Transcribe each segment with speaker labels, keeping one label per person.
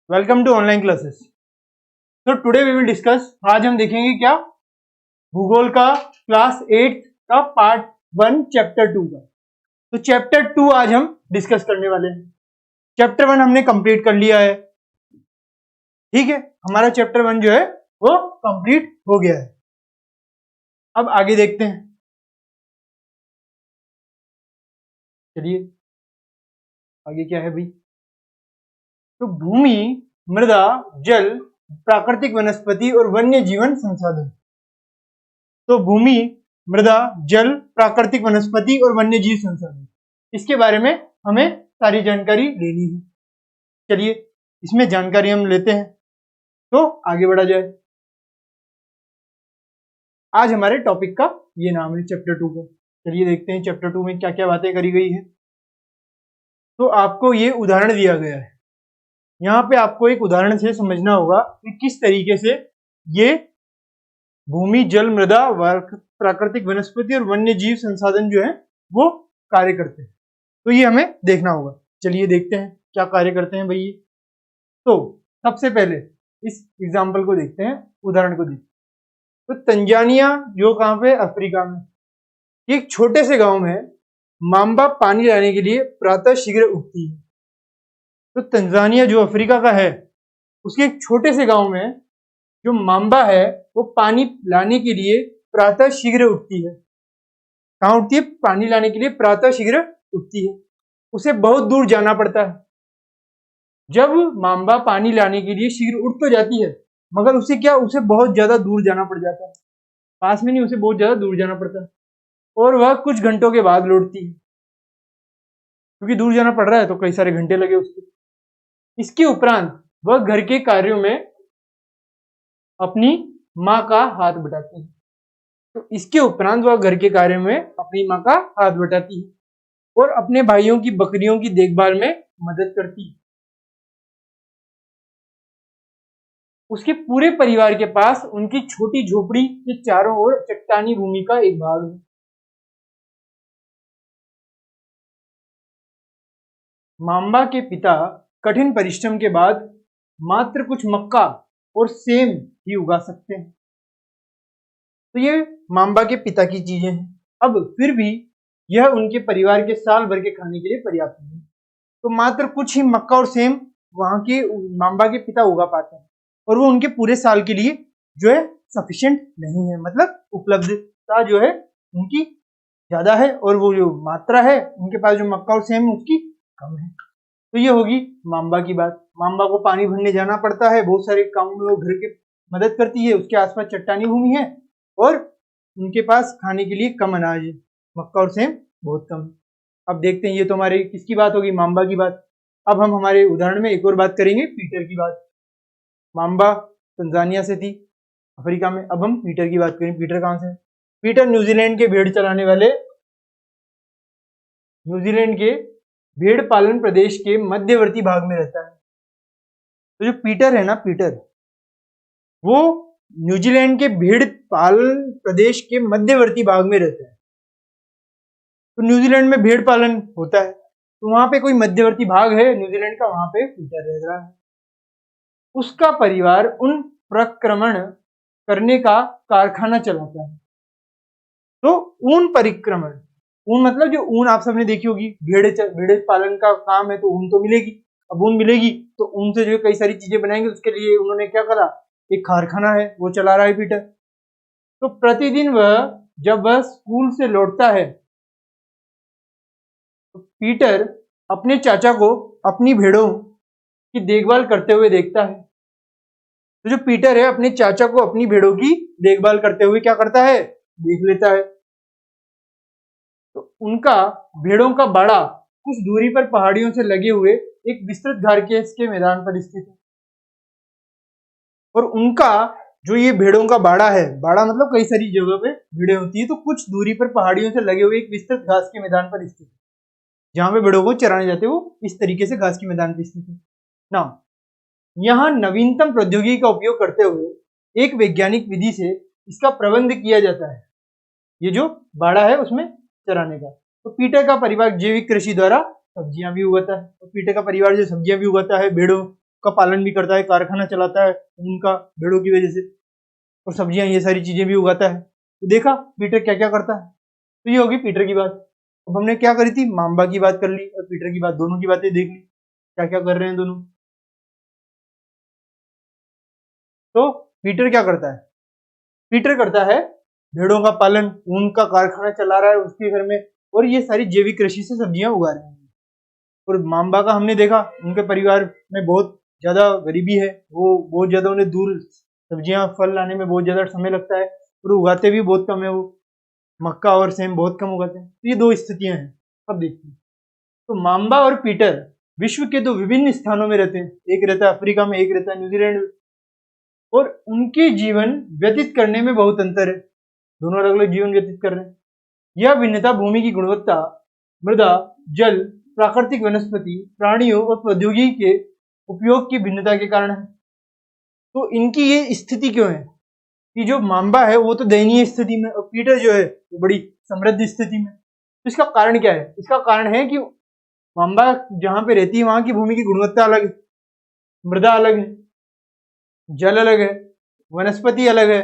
Speaker 1: Welcome to online classes. तो today we will discuss, आज हम देखेंगे क्या, भूगोल का क्लास 8 का पार्ट 1 चैप्टर 2 का। तो चैप्टर 2 आज हम डिस्कस करने वाले हैं। चैप्टर 1 हमने कंप्लीट कर लिया है, ठीक है। हमारा चैप्टर 1 जो है वो कंप्लीट हो गया है। अब आगे देखते हैं, चलिए आगे क्या है भाई। तो भूमि, मृदा, जल, प्राकृतिक वनस्पति और वन्य जीवन संसाधन। तो भूमि, मृदा, जल, प्राकृतिक वनस्पति और वन्य जीव संसाधन, इसके बारे में हमें सारी जानकारी लेनी है। चलिए इसमें जानकारी हम लेते हैं तो आगे बढ़ा जाए। आज हमारे टॉपिक का ये नाम है चैप्टर 2 का। चलिए देखते हैं चैप्टर 2 में क्या क्या बातें करी गई है। तो आपको ये उदाहरण दिया गया है, यहाँ पे आपको एक उदाहरण से समझना होगा कि किस तरीके से ये भूमि, जल, मृदा, प्राकृतिक वनस्पति और वन्य जीव संसाधन जो है वो कार्य करते हैं। तो ये हमें देखना होगा। चलिए देखते हैं क्या कार्य करते हैं भाई। तो सबसे पहले इस एग्जाम्पल को देखते हैं, उदाहरण को देखते हैं। तो तंजानिया जो कहाँ पे, अफ्रीका में, एक छोटे से गांव में मांबा पानी लाने के लिए प्रातः शीघ्र उगती है। तो तंजानिया जो अफ्रीका का है, उसके एक छोटे से गांव में जो मांबा है वो पानी लाने के लिए प्रातः शीघ्र उठती है। कहाँ उठती है? पानी लाने के लिए प्रातः शीघ्र उठती है। उसे बहुत दूर जाना पड़ता है। जब मांबा पानी लाने के लिए शीघ्र उठ तो जाती है, मगर उसे क्या, उसे बहुत ज्यादा दूर जाना पड़ जाता है। पास में नहीं, उसे बहुत ज्यादा दूर जाना पड़ता है और वह कुछ घंटों के बाद लौटती है। क्योंकि दूर जाना पड़ रहा है तो कई सारे घंटे लगे उसको। इसके उपरांत वह घर के कार्यों में अपनी माँ का हाथ बटाती है। तो इसके उपरांत वह घर के कार्यों में अपनी माँ का हाथ बटाती है और अपने भाइयों की बकरियों की देखभाल में मदद करती है। उसके पूरे परिवार के पास उनकी छोटी झोपड़ी के चारों ओर चट्टानी भूमि का एक भाग है। मांबा के पिता कठिन परिश्रम के बाद मात्र कुछ मक्का और सेम ही उगा सकते हैं। तो ये मांबा के पिता की चीजें हैं। अब फिर भी यह उनके परिवार के साल भर के खाने के लिए पर्याप्त नहीं। तो मात्र कुछ ही मक्का और सेम वहां के मांबा के पिता उगा पाते हैं और वो उनके पूरे साल के लिए जो है सफिशिएंट नहीं है, मतलब उपलब्धता जो है उनकी ज्यादा है और वो जो मात्रा है उनके पास जो मक्का और सेम उसकी कम है। तो ये होगी मांबा की बात। मांबा को पानी भरने जाना पड़ता है, बहुत सारे कामों में वो घर के मदद करती है, उसके आसपास चट्टानी भूमि है और उनके पास खाने के लिए कम अनाज है, मक्का और सेम बहुत कम है। अब देखते हैं, ये तो हमारे किसकी बात होगी, मांबा की बात। अब हम हमारे उदाहरण में एक और बात करेंगे, पीटर की बात। मांबा तंजानिया से थी, अफ्रीका में। अब हम पीटर की बात करें। पीटर कहां से है? पीटर न्यूजीलैंड के भेड़ चलाने वाले, न्यूजीलैंड के भेड़ पालन प्रदेश के मध्यवर्ती भाग में रहता है। तो जो पीटर है ना, पीटर वो न्यूजीलैंड के भेड़ पालन प्रदेश के मध्यवर्ती भाग में रहता है। तो न्यूजीलैंड में भेड़ पालन होता है, तो वहां पे कोई मध्यवर्ती भाग है न्यूजीलैंड का, वहां पे पीटर रह रहा है। उसका परिवार उन प्रक्रमण करने का कारखाना चलाता है। तो ऊन परिक्रमण, ऊन मतलब जो ऊन आप सबने देखी होगी, भेड़े पालन का काम है तो ऊन तो मिलेगी। अब ऊन मिलेगी तो ऊन से जो कई सारी चीजें बनाएंगे, उसके लिए उन्होंने क्या करा, एक कारखाना है वो चला रहा है पीटर। तो प्रतिदिन वह जब वह स्कूल से लौटता है तो पीटर अपने चाचा को अपनी भेड़ों की देखभाल करते हुए देखता है। तो जो पीटर है अपने चाचा को अपनी भेड़ों की देखभाल करते हुए क्या करता है, देख लेता है। तो उनका भेड़ों का बाड़ा कुछ दूरी पर पहाड़ियों से लगे हुए एक विस्तृत घास के मैदान पर स्थित है। और उनका जो ये भेड़ों का बाड़ा है, बाड़ा मतलब कई सारी जगह पे भेड़ें होती है, तो कुछ दूरी पर पहाड़ियों से लगे हुए एक विस्तृत घास के मैदान पर स्थित है, जहां पे भेड़ों को चराने जाते हैं, वो इस तरीके से घास के मैदान पर स्थित है ना। यहाँ नवीनतम प्रौद्योगिकी का उपयोग करते हुए एक वैज्ञानिक विधि से इसका प्रबंध किया जाता है, ये जो बाड़ा है उसमें चराने का। तो पीटर का परिवार जैविक कृषि द्वारा सब्जियां भी उगाता है। तो पीटर का परिवार जो सब्जियां भी उगाता है भेड़ों का पालन भी करता है, कारखाना चलाता है उनका भेड़ों की वजह से, और सब्जियां ये सारी चीजें भी उगाता है। तो देखा पीटर क्या क्या करता है। तो ये होगी पीटर की बात। अब हमने क्या करी थी, माम्बा की बात कर ली और पीटर की बात, दोनों की बातें देख ली क्या क्या कर रहे हैं दोनों। तो पीटर क्या करता है, पीटर करता है भेड़ों का पालन, ऊन का कारखाना चला रहा है उसके घर में, और ये सारी जैविक कृषि से सब्जियां उगा रहे हैं। और माम्बा का हमने देखा उनके परिवार में बहुत ज्यादा गरीबी है, वो बहुत ज्यादा उन्हें दूर सब्जियां फल लाने में बहुत ज्यादा समय लगता है, और उगाते भी बहुत कम है, वो मक्का और सेम बहुत कम उगाते हैं। तो ये दो स्थितियां हैं। अब देखते हैं, तो माम्बा और पीटर विश्व के दो विभिन्न स्थानों में रहते हैं, एक रहता है अफ्रीका में, एक रहता है न्यूजीलैंड में, और उनके जीवन व्यतीत करने में बहुत अंतर है, दोनों अलग अलग जीवन व्यतीत कर रहे हैं। यह भिन्नता भूमि की गुणवत्ता, मृदा, जल, प्राकृतिक वनस्पति, प्राणियों और प्रौद्योगिकी के उपयोग की भिन्नता के कारण है। तो इनकी ये स्थिति क्यों है कि जो माम्बा है वो तो दयनीय स्थिति में, और पीटर जो है वो बड़ी समृद्ध स्थिति में। तो इसका कारण क्या है, इसका कारण है कि माम्बा जहां पे रहती है वहां की भूमि की गुणवत्ता अलग है, मृदा अलग है, जल अलग है, वनस्पति अलग है,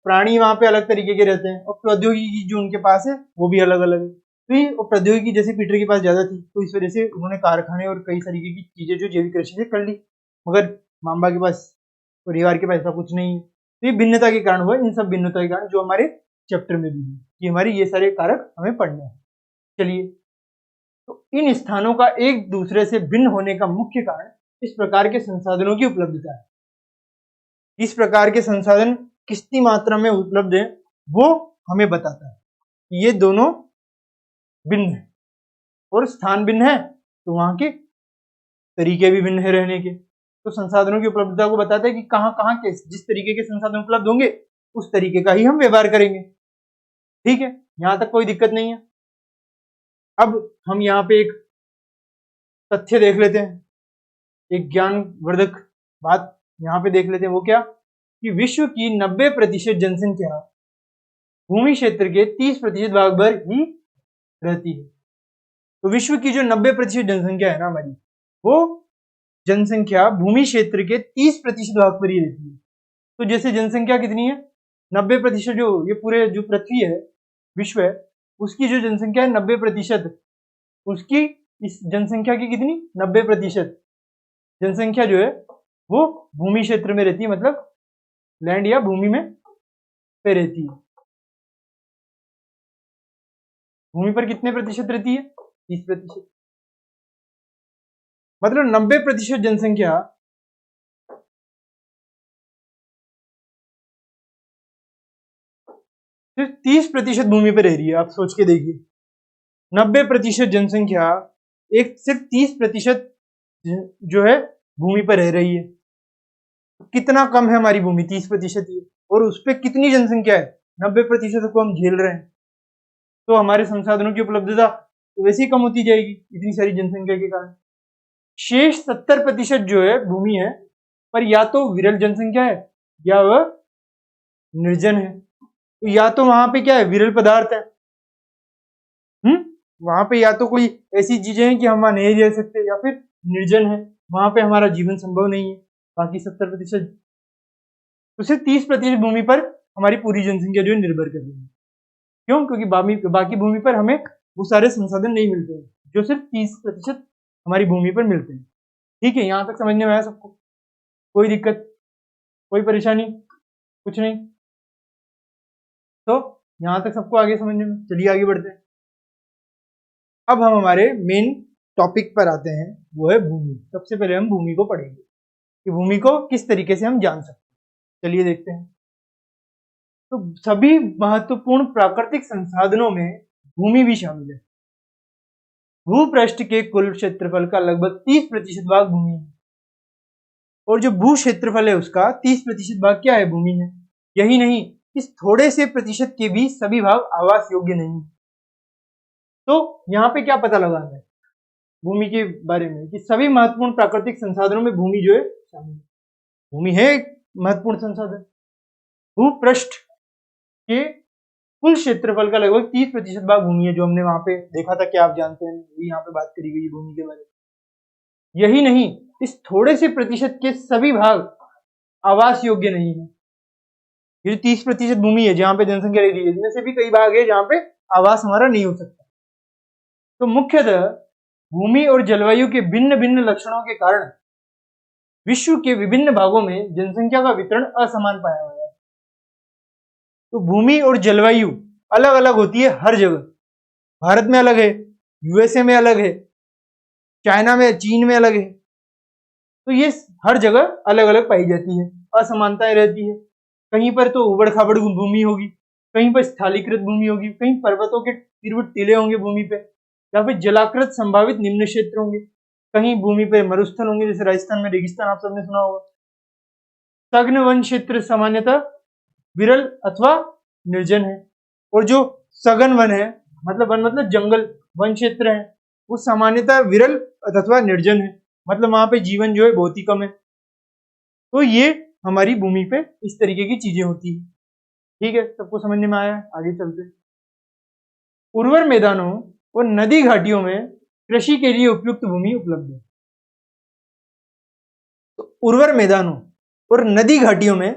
Speaker 1: प्राणी वहां पे अलग तरीके के रहते हैं, और प्रौद्योगिकी जो उनके पास है वो भी अलग अलग है। तो ये प्रौद्योगिकी जैसे पीटर के पास ज्यादा थी, तो इस वजह से उन्होंने कारखाने और कई तरीके की चीजें जो जैविक कृषि से कर ली, मगर माम्बा के पास, परिवार के पास ऐसा कुछ नहीं है। तो ये भिन्नता के कारण हुआ, इन सब भिन्नता के कारण जो हमारे चैप्टर में भी है कि हमारे ये सारे कारक हमें पढ़ने हैं। चलिए, तो इन स्थानों का एक दूसरे से भिन्न होने का मुख्य कारण इस प्रकार के संसाधनों की उपलब्धता है। इस प्रकार के संसाधन कितनी मात्रा में उपलब्ध है वो हमें बताता है। ये दोनों भिन्न है, और स्थान भिन्न है तो वहां के तरीके भी भिन्न है रहने के। तो संसाधनों की उपलब्धता को बताता है कि कहां कहां के जिस तरीके के संसाधन उपलब्ध होंगे उस तरीके का ही हम व्यवहार करेंगे। ठीक है, यहां तक कोई दिक्कत नहीं है। अब हम यहाँ पे एक तथ्य देख लेते हैं, एक ज्ञानवर्धक बात यहाँ पे देख लेते हैं। वो क्या कि विश्व की 90% जनसंख्या भूमि क्षेत्र के 30% भाग भर ही रहती है। तो विश्व की जो 90% जनसंख्या है ना हमारी, वो जनसंख्या भूमि क्षेत्र के 30% भाग पर ही रहती है। तो जैसे जनसंख्या कितनी है, 90%, जो ये पूरे जो पृथ्वी है, विश्व है, उसकी जो जनसंख्या है 90%, उसकी इस जनसंख्या की कितनी 90% जनसंख्या जो है वो भूमि क्षेत्र में रहती है, मतलब लैंड या भूमि में पे रहती है। भूमि पर कितने प्रतिशत रहती है, 30%, मतलब 90% जनसंख्या सिर्फ 30% भूमि पर रह रही है। आप सोच के देखिए, 90% जनसंख्या एक सिर्फ 30% जो है भूमि पर रह रही है। कितना कम है हमारी भूमि, 30% ही है, और उस पर कितनी जनसंख्या है, 90% को हम झेल रहे हैं। तो हमारे संसाधनों की उपलब्धता तो वैसे ही कम होती जाएगी इतनी सारी जनसंख्या के कारण। शेष 70% जो है भूमि है, पर या तो विरल जनसंख्या है या वह निर्जन है। तो या तो वहां पे क्या है, विरल पदार्थ है, वहां पे या तो कोई ऐसी चीजें हैं कि हम वहां नहीं रह सकते, या फिर निर्जन है, वहां पे हमारा जीवन संभव नहीं है। बाकी 70%, तो सिर्फ 30% भूमि पर हमारी पूरी जनसंख्या जो है निर्भर कर रही है। क्यों, क्योंकि बाकी भूमि पर हमें वो सारे संसाधन नहीं मिलते हैं जो सिर्फ 30% हमारी भूमि पर मिलते हैं। ठीक है, यहां तक समझने में आया सबको, कोई दिक्कत, कोई परेशानी, कुछ नहीं। तो यहां तक सबको आगे समझने में, चलिए आगे बढ़ते हैं। अब हम हमारे मेन टॉपिक पर आते हैं, वो है भूमि। सबसे पहले हम भूमि को पढ़ेंगे कि भूमि को किस तरीके से हम जान सकते हैं। चलिए देखते हैं। तो सभी महत्वपूर्ण प्राकृतिक संसाधनों में भूमि भी शामिल है। भूपृष्ठ के कुल क्षेत्रफल का लगभग 30% भाग भूमि है, और जो भू क्षेत्रफल है उसका 30% भाग क्या है, भूमि है। यही नहीं, इस थोड़े से प्रतिशत के भी सभी भाग आवास योग्य नहीं। तो यहाँ पे क्या पता लगाना है भूमि के बारे में कि सभी महत्वपूर्ण प्राकृतिक संसाधनों में भूमि जो है शामिल है। भूमि है एक महत्वपूर्ण संसाधन। भूपृष्ठ के कुल क्षेत्रफल का लगभग 30% भाग भूमि है, जो हमने वहां पे देखा था कि आप जानते हैं, यहाँ पे बात करी गई भूमि के बारे में। यही नहीं, इस थोड़े से प्रतिशत के सभी भाग आवास योग्य नहीं है। ये 30% भूमि है जहां पे जनसंख्या रह रही है, इनमें से भी कई भाग है जहां पे आवास हमारा नहीं हो सकता। तो मुख्यतः भूमि और जलवायु के भिन्न भिन्न लक्षणों के कारण विश्व के विभिन्न भागों में जनसंख्या का वितरण असमान पाया गया है। तो भूमि और जलवायु अलग अलग होती है हर जगह। भारत में अलग है, यूएसए में अलग है, चाइना में, चीन में अलग है। तो ये हर जगह अलग अलग पाई जाती है, असमानताएं रहती है। कहीं पर तो उबड़ खाबड़ भूमि होगी, कहीं पर स्थलीकृत भूमि होगी, कहीं पर्वतों के तीव्र टीले होंगे भूमि पे, या फिर जलाकृत संभावित निम्न क्षेत्र होंगे, कहीं भूमि पे मरुस्थल होंगे, जैसे राजस्थान में रेगिस्तान आप सबने सुना होगा। सघन वन क्षेत्र सामान्यतः विरल अथवा निर्जन है, और जो सघन वन है, मतलब वन मतलब जंगल, वन क्षेत्र है, वो सामान्यतः विरल अथवा निर्जन है, मतलब वहां पे जीवन जो है बहुत ही कम है। तो ये हमारी भूमि पे इस तरीके की चीजें होती है। ठीक है, सबको समझने में आया? आगे चलते हैं। उर्वर मैदानों और नदी घाटियों में कृषि के लिए उपयुक्त भूमि उपलब्ध है। तो उर्वर मैदानों और नदी घाटियों में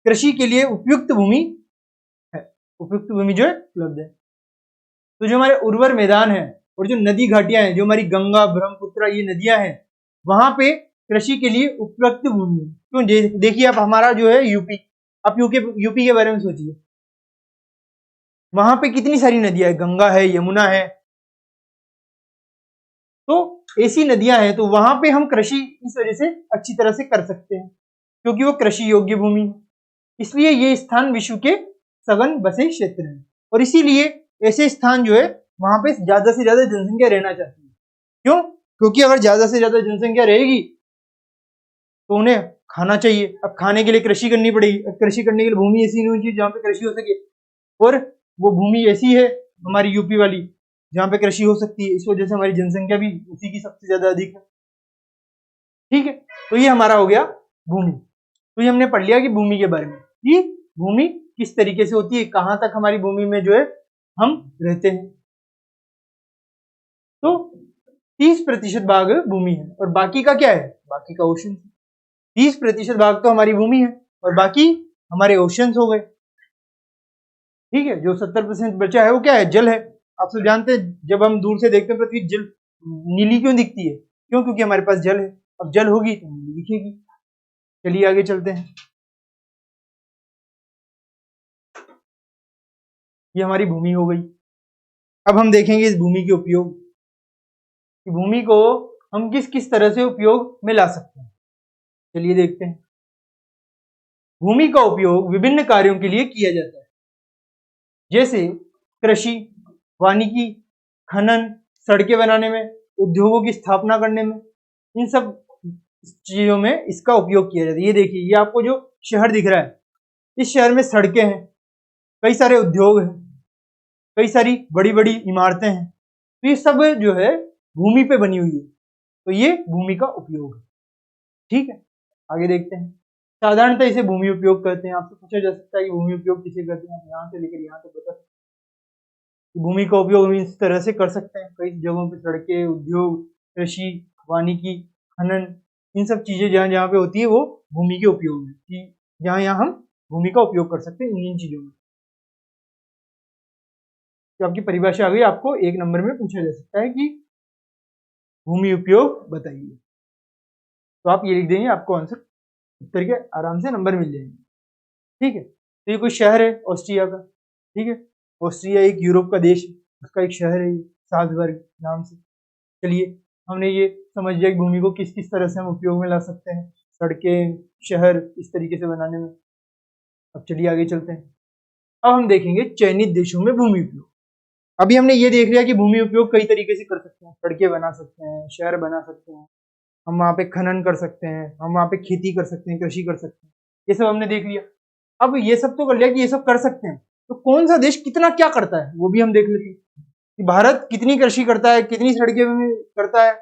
Speaker 1: कृषि के लिए उपयुक्त भूमि है, उपयुक्त भूमि जो है उपलब्ध है। तो जो हमारे उर्वर मैदान है और जो नदी घाटियां हैं, जो हमारी गंगा, ब्रह्मपुत्र, ये नदियां हैं, वहां पे कृषि के लिए उपयुक्त भूमि है। क्यों? देखिए आप, हमारा जो है यूपी, आप यूपी के बारे में सोचिए, वहां पे कितनी सारी नदियां है, गंगा है, यमुना है, तो ऐसी नदियां हैं, तो वहां पे हम कृषि इस वजह से अच्छी तरह से कर सकते हैं, क्योंकि वो कृषि योग्य भूमि है। इसलिए ये स्थान विश्व के सघन बसे क्षेत्र हैं, और इसीलिए ऐसे स्थान जो है वहां पे ज्यादा से ज्यादा जनसंख्या रहना चाहती है। क्यों? क्योंकि अगर ज्यादा से ज्यादा जनसंख्या रहेगी तो उन्हें खाना चाहिए। अब खाने के लिए कृषि करनी पड़ेगी। अब कृषि करने के लिए भूमि ऐसी नहीं होनी चाहिए जहां पे कृषि हो सके, और वो भूमि ऐसी है हमारी यूपी वाली जहां पे कृषि हो सकती है। इस वजह से हमारी जनसंख्या भी उसी की सबसे ज्यादा अधिक है। ठीक है, तो ये हमारा हो गया भूमि। तो ये हमने पढ़ लिया कि भूमि के बारे में, कि भूमि किस तरीके से होती है, कहां तक हमारी भूमि में जो है हम रहते हैं। तो 30% भाग भूमि है, और बाकी का क्या है? बाकी का ओशन। 30% भाग तो हमारी भूमि है और बाकी हमारे ओशन हो गए। ठीक है, जो 70% बचा है वो क्या है? जल है। आप सब जानते हैं, जब हम दूर से देखते हैं पृथ्वी, जल नीली क्यों दिखती है? क्यों? क्योंकि हमारे पास जल है। अब जल होगी तो नीली दिखेगी। चलिए आगे चलते हैं। ये हमारी भूमि हो गई। अब हम देखेंगे इस भूमि के उपयोग, कि भूमि को हम किस किस तरह से उपयोग में ला सकते हैं। चलिए देखते हैं। भूमि का उपयोग विभिन्न कार्यों के लिए किया जाता है, जैसे कृषि, वानिकी, खनन, सड़कें बनाने में, उद्योगों की स्थापना करने में, इन सब चीजों में इसका उपयोग किया जाता है। ये देखिए, ये आपको जो शहर दिख रहा है, इस शहर में सड़कें हैं, कई सारे उद्योग हैं, कई सारी बड़ी बड़ी इमारतें हैं। तो ये सब जो है भूमि पे बनी हुई है, तो ये भूमि का उपयोग है। ठीक है, आगे देखते हैं। साधारणतः इसे भूमि उपयोग कहते हैं। आपसे पूछा जा सकता है कि भूमि उपयोग किसे कहते हैं, यहाँ से लेकर यहाँ तक बता सकते हैं। भूमि का उपयोग हम इस तरह से कर सकते हैं, कई जगहों पे सड़कें, उद्योग, कृषि, वानिकी, खनन, इन सब चीजें जहाँ जहाँ पे होती है वो भूमि के उपयोग है, कि जहाँ यहाँ हम भूमि का उपयोग कर सकते हैं इन चीजों में। तो आपकी परिभाषा आ गई, आपको 1 नंबर में पूछा जा सकता है कि भूमि उपयोग बताइए, तो आप ये लिख देंगे, आपको आंसर उत्तर के आराम से नंबर मिल जाएंगे। ठीक है, तो ये कोई शहर है ऑस्ट्रिया का। ठीक है, ऑस्ट्रिया एक यूरोप का देश है, उसका एक शहर है साल्जबर्ग नाम से। चलिए, हमने ये समझ लिया कि भूमि को किस किस तरह से हम उपयोग में ला सकते हैं, सड़कें, शहर इस तरीके से बनाने में। अब चलिए आगे चलते हैं। अब हम देखेंगे चयनित देशों में भूमि उपयोग। अभी हमने ये देख लिया कि भूमि उपयोग कई तरीके से कर सकते हैं, सड़कें बना सकते हैं, शहर बना सकते हैं, हम वहां पे खनन कर सकते हैं, हम वहां पे खेती कर सकते हैं, कृषि कर सकते हैं, ये सब हमने देख लिया। अब ये सब तो कर लिया कि ये सब कर सकते हैं, तो कौन सा देश कितना क्या करता है वो भी हम देख लेते हैं, कि भारत कितनी कृषि करता है, कितनी सड़कें करता है,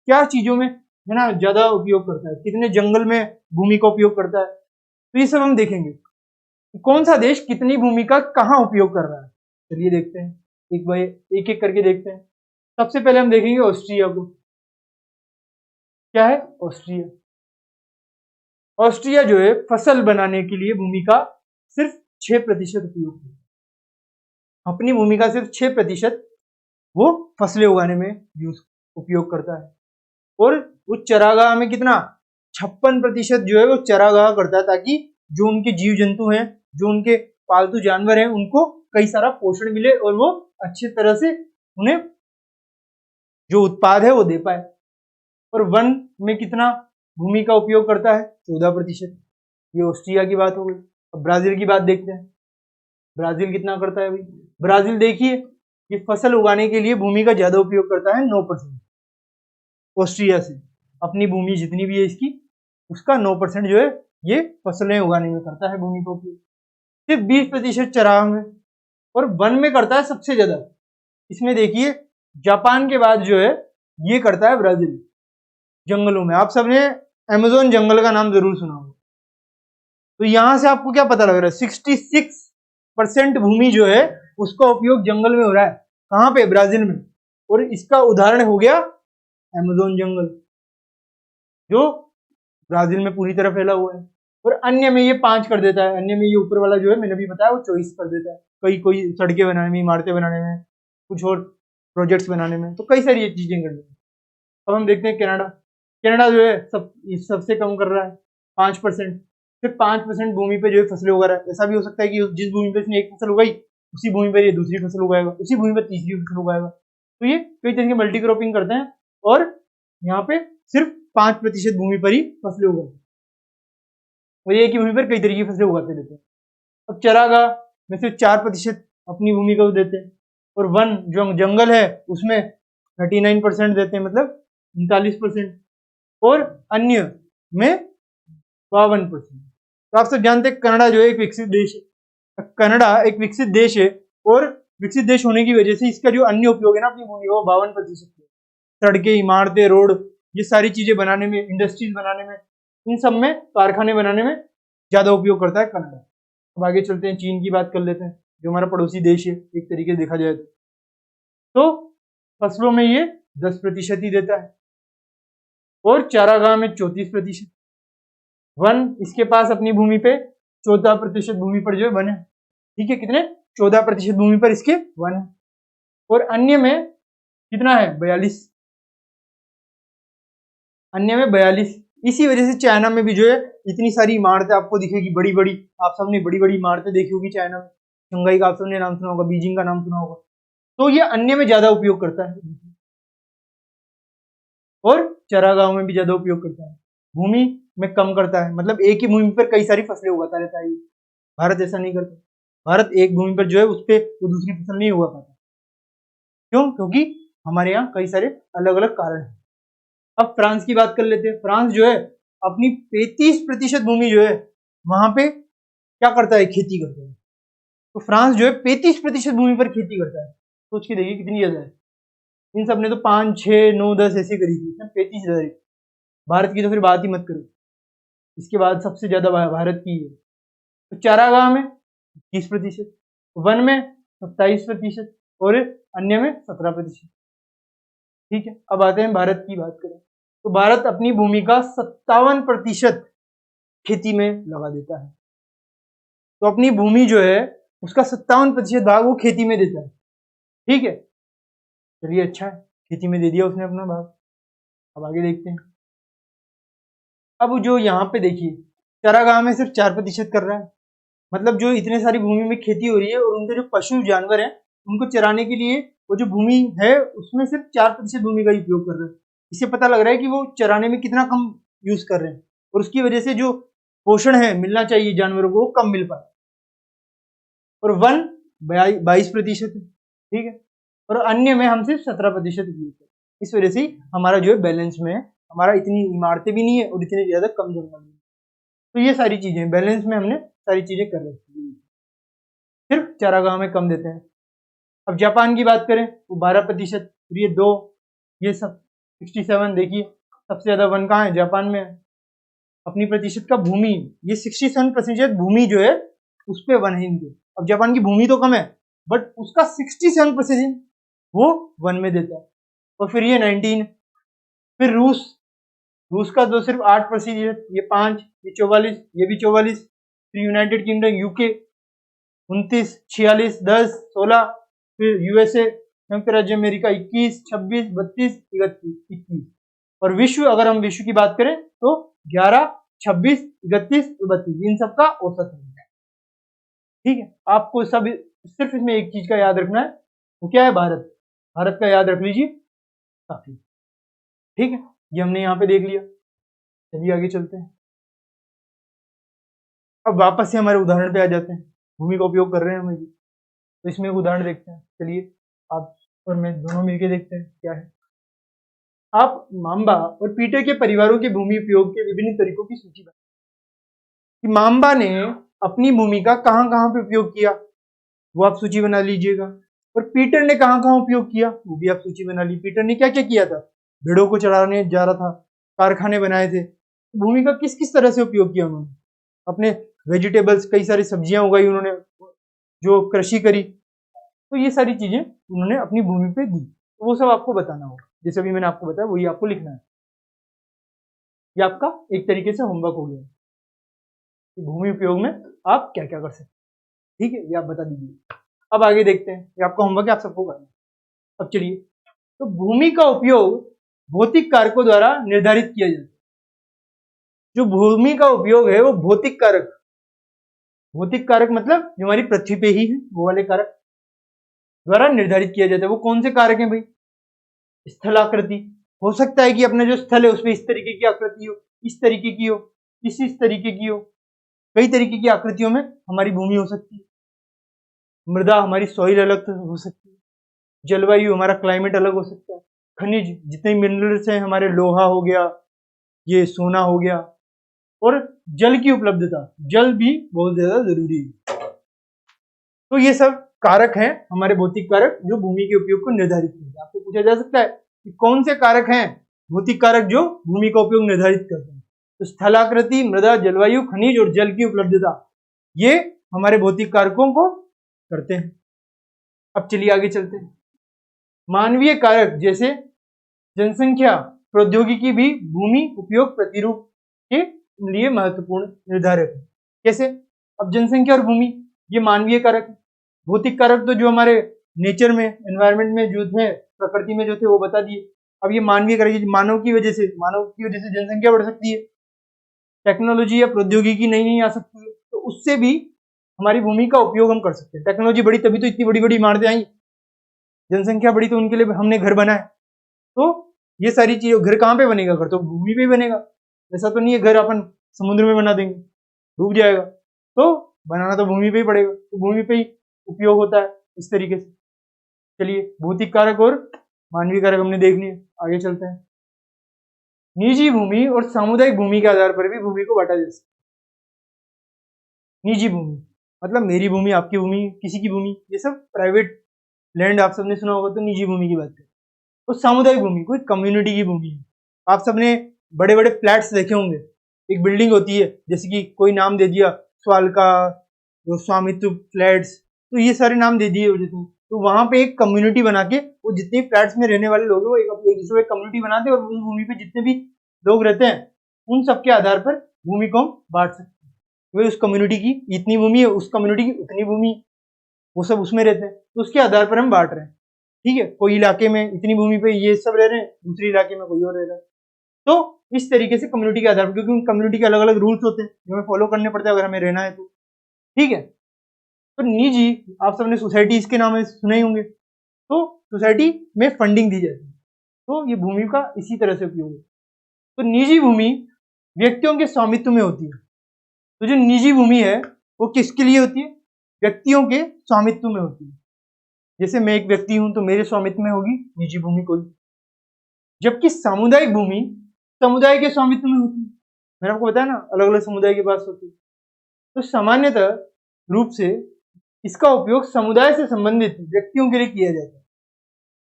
Speaker 1: क्या चीजों में है ना ज्यादा उपयोग करता है, कितने जंगल में भूमि का उपयोग करता है। तो ये सब हम देखेंगे कि कौन सा देश कितनी भूमि का कहाँ उपयोग कर रहा है। चलिए देखते हैं, एक बार एक एक करके देखते हैं। सबसे पहले हम देखेंगे ऑस्ट्रिया को। क्या है? ऑस्ट्रिया। ऑस्ट्रिया जो है फसल बनाने के लिए भूमि का सिर्फ 6% उपयोग करता है। अपनी भूमि का सिर्फ 6% वो फसलें उगाने में उपयोग करता है। और वो चरागाह में कितना? 56% जो है वो चरागाह करता है, ताकि जो उनके जीव जंतु हैं, जो उनके पालतू जानवर हैं, उनको कई सारा पोषण मिले और वो अच्छी तरह से उन्हें जो उत्पाद है वो दे पाए। और वन में कितना भूमि का उपयोग करता है? 14%। ये ऑस्ट्रिया की बात हो गई। अब ब्राजील की बात देखते हैं। ब्राजील कितना करता है भाई? ब्राजील देखिए, ये फसल उगाने के लिए भूमि का ज्यादा उपयोग करता है, 9%। ऑस्ट्रिया से अपनी भूमि जितनी भी है इसकी, उसका 9% जो है ये फसलें उगाने में करता है भूमि का उपयोग। सिर्फ 20% चरागाह में। और वन में करता है सबसे ज्यादा। इसमें देखिए, जापान के बाद जो है ये करता है ब्राजील। जंगलों में आप सबने अमेज़न जंगल का नाम जरूर सुना होगा। तो यहां से आपको क्या पता लग रहा है? 66% भूमि जो है उसका उपयोग जंगल में हो रहा है। कहां पे? ब्राजील में। और इसका उदाहरण हो गया अमेज़न जंगल, जो ब्राजील में पूरी तरह फैला हुआ है। और अन्य में ये 5 कर देता है। अन्य में ये ऊपर वाला जो है मैंने भी बताया वो 24 कर देता है। कोई सड़कें बनाने में, इमारतें बनाने में, कुछ और प्रोजेक्ट्स बनाने में, तो कई सारी चीजें कर देते हैं। अब हम देखते हैं कनाडा। कनाडा जो है सबसे कम कर रहा है, 5%। सिर्फ 5% भूमि पे जो है फसलें उगा रहा है। ऐसा भी हो सकता है कि जिस भूमि पे इसने एक फसल उगाई, उसी भूमि पर ये दूसरी फसल उगाएगा, उसी भूमि पर तीसरी फसल उगाएगा। तो ये कई तरह की मल्टी क्रॉपिंग करते हैं। और यहाँ पे सिर्फ 5% भूमि पर ही फसलें उगाते हैं, और एक ही भूमि पर कई तरह की फसलें उगाते रहते हैं। अब चरागाह में सिर्फ 4% अपनी भूमि को देते हैं। और वन जो जंगल है उसमें 39% देते हैं, मतलब 39%। और अन्य में 52%। तो आप सब जानते हैं कनाडा जो है एक विकसित देश है। कनाडा एक विकसित देश है, और विकसित देश होने की वजह से इसका जो अन्य उपयोग है ना अपनी भूमि को, 52%। सड़कें, इमारतें, रोड, ये सारी चीजें बनाने में, इंडस्ट्रीज बनाने में, इन सब में, कारखाने बनाने में ज्यादा उपयोग करता है कनाडा। अब आगे चलते हैं, चीन की बात कर लेते हैं, जो हमारा पड़ोसी देश है एक तरीके से देखा जाए तो फसलों में ये 10% ही देता है। और चारागाह में 34%। वन इसके पास अपनी भूमि पे 14% भूमि पर जो है वन है। ठीक है, कितने? 14% भूमि पर इसके वन है। और अन्य में कितना है? 42। अन्य में 42। इसी वजह से चाइना में भी जो है इतनी सारी इमारतें आपको दिखेगी, बड़ी बड़ी। आप सबने बड़ी बड़ी इमारतें देखी होगी चाइना में। शंघाई का आप सबने नाम सुना होगा, बीजिंग का नाम सुना होगा। तो ये अन्य में ज्यादा उपयोग करता है, और चरागाहों में भी ज्यादा उपयोग करता है। भूमि में कम करता है, मतलब एक ही भूमि पर कई सारी फसलें उगाता रहता है। भारत ऐसा नहीं करता। भारत एक भूमि पर जो है उस पर वो दूसरी फसल नहीं उगा पाता। क्यों? क्योंकि हमारे यहाँ कई सारे अलग अलग कारण हैं। अब फ्रांस की बात कर लेते हैं। फ्रांस जो है अपनी 35% भूमि जो है वहां पे क्या करता है? खेती करता है। तो फ्रांस जो है 35% भूमि पर खेती करता है। सोच के देखिए कितनी ज्यादा है। इन सब ने तो 5, 6, 9, 10 ऐसे करी थी, 35,000। भारत की तो फिर बात ही मत करो। इसके बाद सबसे ज्यादा भारत की है। तो चारागाह में 30%, वन में 27%, और अन्य में 17%। ठीक है, अब आते हैं भारत की बात करें तो भारत अपनी भूमि का 57% खेती में लगा देता है। तो अपनी भूमि जो है उसका 57% भाग वो खेती में देता है। ठीक है, चलिए अच्छा है, खेती में दे दिया उसने अपना भाग। अब आगे देखते हैं। अब जो यहाँ पे देखिए, चारागाह में सिर्फ 4% कर रहा है। मतलब जो इतने सारी भूमि में खेती हो रही है और उनके जो पशु जानवर हैं उनको चराने के लिए वो जो भूमि है उसमें सिर्फ 4% भूमि का उपयोग कर रहे हैं। इससे पता लग रहा है कि वो चराने में कितना कम यूज कर रहे हैं, और उसकी वजह से जो पोषण है मिलना चाहिए जानवरों को वो कम मिल पाए। और वन 22% है। ठीक है, और अन्य में हम सिर्फ 17% उपयोग करते हैं। इस वजह से हमारा जो है बैलेंस में है। हमारा इतनी इमारतें भी नहीं है और इतने ज्यादा कम जंगल नहीं है। तो ये सारी चीजें बैलेंस में हमने सारी चीजें कर रखी है, सिर्फ चारागाह में कम देते हैं। अब जापान की बात करें वो 12%, ये 2, ये सब 67। देखिए सबसे ज्यादा वन कहाँ है? जापान में है। अपनी प्रतिशत का भूमि, ये 67% भूमि जो है उस पर वन है इनके। अब जापान की भूमि तो कम है, बट उसका 67% वो वन में देता है। और फिर ये 19। फिर रूस रूस का तो सिर्फ 8%, ये 5, ये 44, ये भी 44, फिर यूनाइटेड किंगडम यूके 29, 46, 10, 16, फिर यूएसए संयुक्त राज्य अमेरिका 21, 26, 32, 31, 21। और विश्व, अगर हम विश्व की बात करें तो 11, 26, 31, 32, इन सबका औसत है। ठीक है, आपको सब सिर्फ इसमें एक चीज का याद रखना है, वो क्या है? भारत। भारत का याद रख लीजिए, काफी। ठीक है, ये हमने यहाँ पे देख लिया। चलिए आगे चलते हैं। अब वापस से हमारे उदाहरण पे आ जाते हैं। भूमि का उपयोग कर रहे हैं हम जी, तो इसमें एक उदाहरण देखते हैं। चलिए आप और मैं दोनों मिलके देखते हैं क्या है। आप मांबा और पीटर के परिवारों के भूमि उपयोग के विभिन्न तरीकों की सूची बनाइए कि मांबा ने अपनी भूमि का कहां कहां पे उपयोग किया, वो आप सूची बना लीजिएगा। और पीटर ने कहां कहां उपयोग किया, वो भी आप सूची बना ली। पीटर ने क्या क्या किया था? भेड़ों को चराने जा रहा था, कारखाने बनाए थे। भूमि का किस किस तरह से उपयोग किया उन्होंने? अपने वेजिटेबल्स, कई सारी सब्जियां उगाई उन्होंने, जो कृषि करी, तो ये सारी चीजें उन्होंने अपनी भूमि पे दी। तो वो सब आपको बताना होगा, जैसे अभी मैंने आपको बताया वही आपको लिखना है। ये आपका एक तरीके से होमवर्क हो गया कि भूमि उपयोग में आप क्या क्या कर सकते हैं। ठीक है, ये आप बता दीजिए। अब आगे देखते हैं, ये आपका होमवर्क है, आप सबको करना है। अब चलिए, तो भूमि का उपयोग भौतिक कारकों द्वारा निर्धारित किया जाता है। जो भूमि का उपयोग है वो भौतिक कारक, भौतिक कारक मतलब जो हमारी पृथ्वी पे ही है वो वाले कारक द्वारा निर्धारित किया जाता है। वो कौन से कारक हैं भाई? स्थलाकृति, हो सकता है कि अपना जो स्थल है उसमें इस तरीके की आकृति हो, इस तरीके की हो, इस तरीके की हो, कई तरीके की आकृतियों में हमारी भूमि हो सकती है। मृदा, हमारी सॉइल अलग हो सकती है। जलवायु, हमारा क्लाइमेट अलग हो सकता है। खनिज, जितने मिनरल्स हैं हमारे, लोहा हो गया, ये सोना हो गया। और जल की उपलब्धता, जल भी बहुत ज्यादा जरूरी है। तो ये सब कारक हैं हमारे भौतिक कारक जो भूमि के उपयोग को निर्धारित करते हैं। आपको पूछा जा सकता है कि कौन से कारक हैं भौतिक कारक जो भूमि का उपयोग निर्धारित करते हैं? तो स्थलाकृति, मृदा, जलवायु, खनिज और जल की उपलब्धता, ये हमारे भौतिक कारकों को करते हैं। अब चलिए आगे चलते हैं। मानवीय कारक जैसे जनसंख्या, प्रौद्योगिकी भी भूमि उपयोग प्रतिरूप के लिए महत्वपूर्ण निर्धारक है। कैसे? अब जनसंख्या और भूमि ये मानवीय कारक है। भौतिक कारक तो जो हमारे नेचर में, एनवायरमेंट में जो थे, प्रकृति में जो थे वो बता दिए। अब ये मानवीय कारक, मानव की वजह से जनसंख्या बढ़ सकती है, टेक्नोलॉजी या प्रौद्योगिकी नई नई आ सकती है, तो उससे भी हमारी भूमि का उपयोग हम कर सकते हैं। टेक्नोलॉजी बढ़ी तभी तो इतनी बड़ी बड़ी इमारतें आई, जनसंख्या बढ़ी तो उनके लिए हमने घर बनाए। तो ये सारी चीजें, घर कहाँ पे बनेगा? घर तो भूमि पे ही बनेगा। ऐसा तो नहीं है घर अपन समुद्र में बना देंगे, डूब जाएगा। तो बनाना तो भूमि पे ही पड़ेगा, तो भूमि पे ही उपयोग होता है इस तरीके से। चलिए, भौतिक कारक और मानवीय कारक हमने देख लिए, आगे चलते हैं। निजी भूमि और सामुदायिक भूमि के आधार पर भी भूमि को बांटा जा सकता है। निजी भूमि मतलब मेरी भूमि, आपकी भूमि, किसी की भूमि, ये सब प्राइवेट लैंड आप सबने सुना होगा, तो निजी भूमि की बात करें। तो सामुदायिक भूमि कोई कम्युनिटी की भूमि है। आप सबने बड़े बड़े फ्लैट्स देखे होंगे, एक बिल्डिंग होती है, जैसे कि कोई नाम दे दिया स्वालका, जो स्वामित्व फ्लैट्स, तो ये सारे नाम दे दिए वजह से, तो वहां पे एक कम्युनिटी बना के वो जितने फ्लैट्स में रहने वाले लोग हैं वो एक दूसरे कम्युनिटी बनाते हैं, और उस भूमि पे जितने भी लोग रहते हैं उन सबके आधार पर भूमि को हम बांट सकते हैं। वही उस कम्युनिटी की इतनी भूमि है, उस कम्युनिटी की उतनी भूमि, वो सब उसमें रहते हैं, तो उसके आधार पर हम बांट रहे हैं। ठीक है, कोई इलाके में इतनी भूमि पे ये सब रह रहे हैं, दूसरे इलाके में कोई और रह रहा है। तो इस तरीके से कम्युनिटी के आधार पर, क्योंकि उन कम्युनिटी के अलग अलग रूल्स होते हैं जो हमें फॉलो करने पड़ते हैं अगर हमें रहना है तो। ठीक है, तो निजी, आप सबने सोसाइटी इसके नाम सुने ही होंगे, तो सोसाइटी में फंडिंग दी जाती है, तो ये भूमि का इसी तरह से उपयोग है। तो निजी भूमि व्यक्तियों के स्वामित्व में होती है। तो जो निजी भूमि है वो किसके लिए होती है? व्यक्तियों के स्वामित्व में होती है। जैसे मैं एक व्यक्ति हूं तो मेरे स्वामित्व में होगी निजी भूमि कोई, जबकि सामुदायिक भूमि समुदाय के स्वामित्व में होती है। मैंने आपको बताया ना, अलग अलग समुदाय के पास होती है। तो सामान्यतः रूप से इसका उपयोग समुदाय से संबंधित व्यक्तियों के लिए किया जाता है।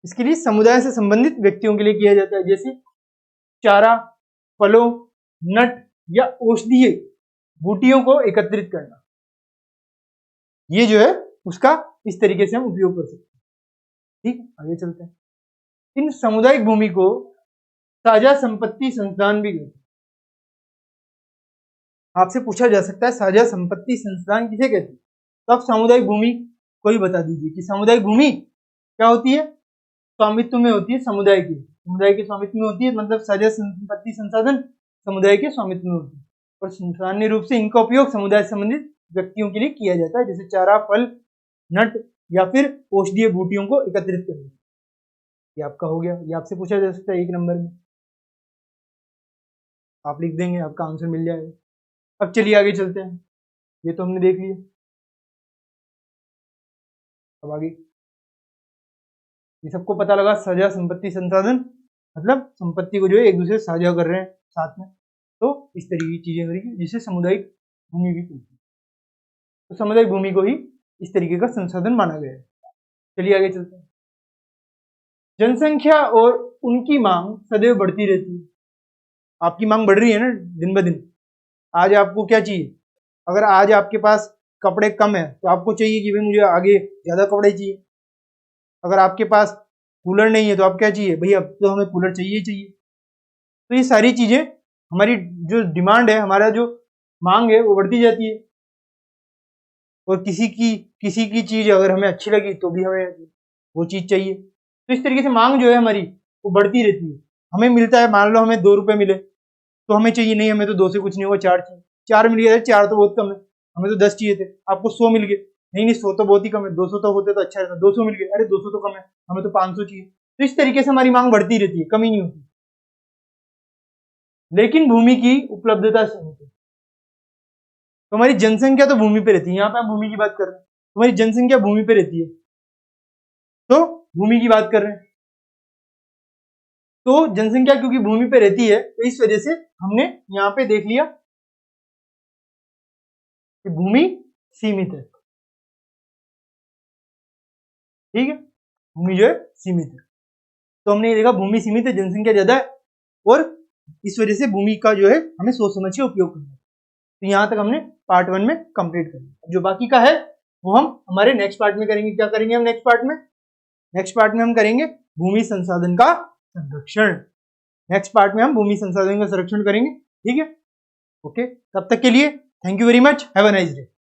Speaker 1: इसके लिए समुदाय से संबंधित व्यक्तियों के लिए किया जाता है, जैसे चारा, फलों, नट या औषधीय बूटियों को एकत्रित करना, ये जो है उसका इस तरीके से हम उपयोग कर सकते हैं। ठीक, आगे चलते हैं। इन सामुदायिक भूमि को साझा संपत्ति संस्थान भी कहते हैं। आपसे पूछा जा सकता है साझा संपत्ति संस्थान किसे कहते हैं, तो आप सामुदायिक भूमि को ही बता दीजिए कि सामुदायिक भूमि क्या होती है, स्वामित्व में होती है समुदाय के स्वामित्व में होती है, मतलब साझा संपत्ति संसाधन समुदाय के स्वामित्व में होती है और सामान्य रूप से इनका उपयोग समुदाय संबंधित व्यक्तियों के लिए किया जाता है, जैसे चारा, फल, नट या फिर औषधीय बूटियों को एकत्रित करना। ये आपका हो गया, ये आपसे पूछा जा सकता है 1 नंबर में, आप लिख देंगे, आपका आंसर मिल जाएगा। अब चलिए आगे चलते हैं, ये तो हमने देख लिया। अब आगे ये सबको पता लगा, साझा संपत्ति संसाधन मतलब संपत्ति को जो है एक दूसरे से साझा कर रहे हैं साथ में, तो इस तरीके की चीजें करेंगे जिसे सामुदायिक भूमि भी कहते हैं। तो सामुदायिक भूमि को ही इस तरीके का संसाधन माना गया है। चलिए आगे चलते हैं। जनसंख्या और उनकी मांग सदैव बढ़ती रहती है। आपकी मांग बढ़ रही है ना दिन ब दिन। आज आपको क्या चाहिए, अगर आज आपके पास कपड़े कम है तो आपको चाहिए कि भाई मुझे आगे ज्यादा कपड़े चाहिए। अगर आपके पास कूलर नहीं है तो आप क्या चाहिए, भाई अब तो हमें कूलर चाहिए ही चाहिए। तो ये सारी चीजें हमारी जो डिमांड है, हमारा जो मांग है वो बढ़ती जाती है। और किसी की चीज अगर हमें अच्छी लगी तो भी हमें वो चीज चाहिए। तो इस तरीके से मांग जो है हमारी वो बढ़ती रहती है। हमें मिलता है, मान लो हमें 2 रुपए मिले तो हमें चाहिए नहीं, हमें तो 2 से कुछ नहीं होगा, 4 चाहिए। 4 मिल गया, 4 तो बहुत कम है, हमें तो 10 चाहिए थे। आपको 100 मिल गए, नहीं 100 तो बहुत ही कम है, 200 तो होते तो अच्छा रहता। 200 मिल गए, अरे 200 तो कम है, हमें तो 500 चाहिए। तो इस तरीके से हमारी मांग बढ़ती रहती है, कमी नहीं होती। लेकिन भूमि की उपलब्धता सीमित है। तो हमारी जनसंख्या तो भूमि पे रहती है, यहाँ पे हम भूमि की बात कर रहे हैं, हमारी जनसंख्या भूमि पे रहती है, तो भूमि की बात कर रहे हैं। तो जनसंख्या क्योंकि भूमि पे रहती है तो इस वजह से हमने यहाँ पे देख लिया कि भूमि सीमित है। ठीक है, भूमि जो है सीमित है, तो हमने ये देखा भूमि सीमित है, जनसंख्या ज्यादा है और इस वजह से भूमि का जो है हमें सोच समझ के उपयोग करना है। तो यहाँ तक हमने पार्ट 1 में कंप्लीट कर लिया। जो बाकी का है वो हम हमारे नेक्स्ट पार्ट में करेंगे। क्या करेंगे हम नेक्स्ट पार्ट में हम करेंगे भूमि संसाधन का संरक्षण। नेक्स्ट पार्ट में हम भूमि संसाधन का संरक्षण करेंगे। ठीक है, ओके, तब तक के लिए thank you very much, have a nice day.